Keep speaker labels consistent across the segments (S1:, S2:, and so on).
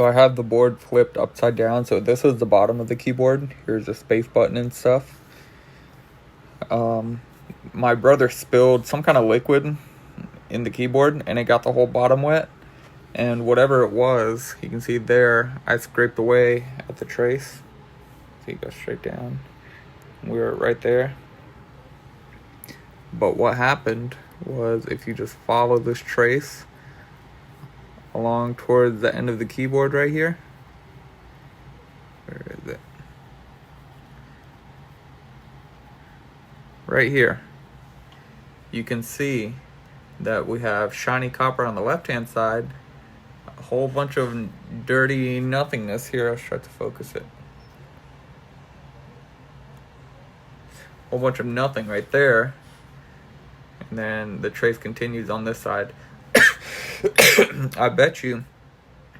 S1: So I have the board flipped upside down. So this is the bottom of the keyboard. Here's the space button and stuff. My brother spilled some kind of liquid in the keyboard and it got the whole bottom wet. And whatever it was, you can see there, I scraped away at the trace. So you go straight down. We were right there. But what happened was, if you just follow this trace along towards the end of the keyboard right here. Where is it? Right here. You can see that we have shiny copper on the left hand side. A whole bunch of dirty nothingness here. I'll try to focus it. A whole bunch of nothing right there. And then the trace continues on this side. I bet you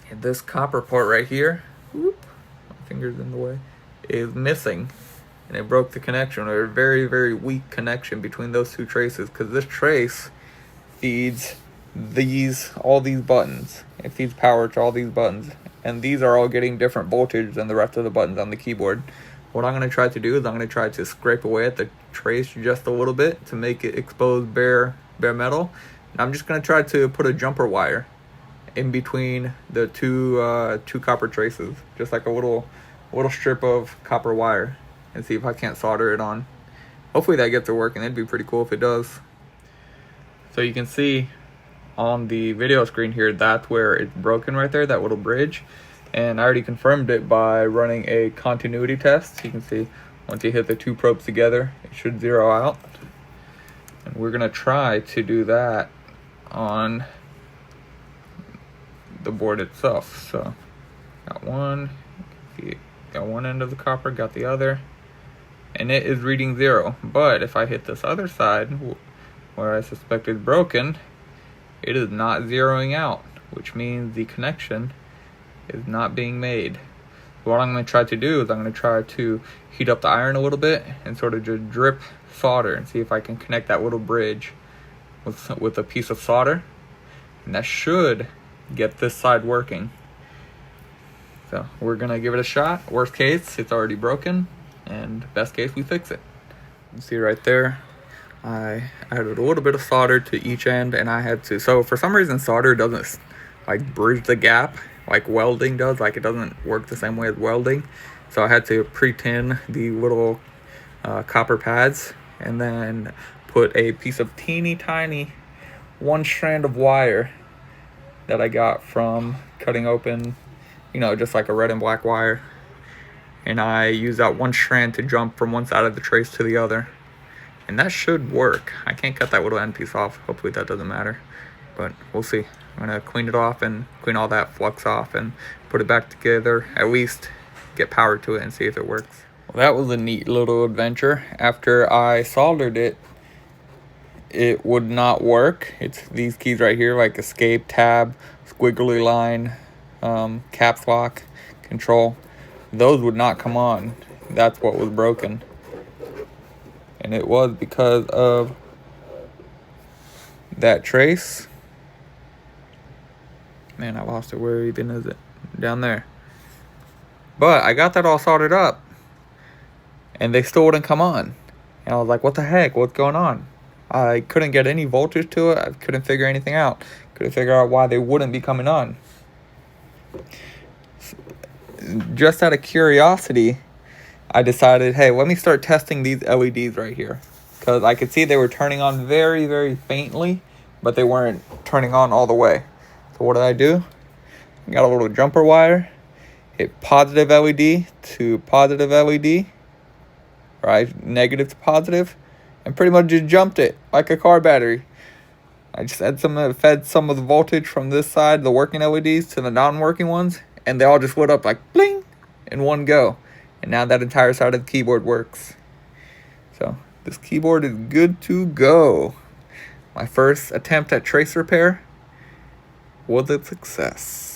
S1: this copper part right here, whoop, my finger's in the way, is missing. And it broke the connection, or a very, very weak connection between those two traces, because this trace feeds all these buttons. It feeds power to all these buttons. And these are all getting different voltage than the rest of the buttons on the keyboard. What I'm going to try to do is I'm going to try to scrape away at the trace just a little bit to make it expose bare metal. And I'm just going to try to put a jumper wire in between the two copper traces, just like a little strip of copper wire, and see if I can't solder it on. Hopefully that gets it working. That'd be pretty cool if it does. So you can see on the video screen here, that's where it's broken right there, that little bridge. And I already confirmed it by running a continuity test. You can see once you hit the two probes together, it should zero out. And we're gonna try to do that on the board itself. So got one end of the copper, got the other, and it is reading 0. But if I hit this other side where I suspect it's broken, it is not zeroing out, which means the connection is not being made. What I'm going to try to do is I'm going to try to heat up the iron a little bit and sort of just drip solder and see if I can connect that little bridge with a piece of solder, and that should get this side working. So we're going to give it a shot. Worst case, it's already broken, and best case, we fix it. You see right there, I added a little bit of solder to each end, and I had to, so for some reason solder doesn't like bridge the gap like welding does. Like, it doesn't work the same way as welding. So I had to pre-tin the little copper pads, and then put a piece of teeny tiny one strand of wire that I got from cutting open, just like a red and black wire. And I used that one strand to jump from one side of the trace to the other. And that should work. I can't cut that little end piece off. Hopefully that doesn't matter, but we'll see. I'm going to clean it off and clean all that flux off and put it back together, at least get power to it and see if it works. Well, that was a neat little adventure. After I soldered it, it would not work. It's these keys right here, like escape, tab, squiggly line, caps lock, control. Those would not come on. That's what was broken. And it was because of that trace. Man, I lost it. Where even is it? Down there. But I got that all soldered up, and they still wouldn't come on. And I was like, what the heck? What's going on? I couldn't get any voltage to it. I couldn't figure anything out. Couldn't figure out why they wouldn't be coming on. Just out of curiosity, I decided, hey, let me start testing these LEDs right here. Because I could see they were turning on very, very faintly, but they weren't turning on all the way. So what did I do? I got a little jumper wire, hit positive LED to positive LED, right? Negative to positive, and pretty much just jumped it like a car battery. I just fed some of the voltage from this side, the working LEDs, to the non-working ones, and they all just lit up like bling in one go. And now that entire side of the keyboard works. So this keyboard is good to go. My first attempt at trace repair was a success.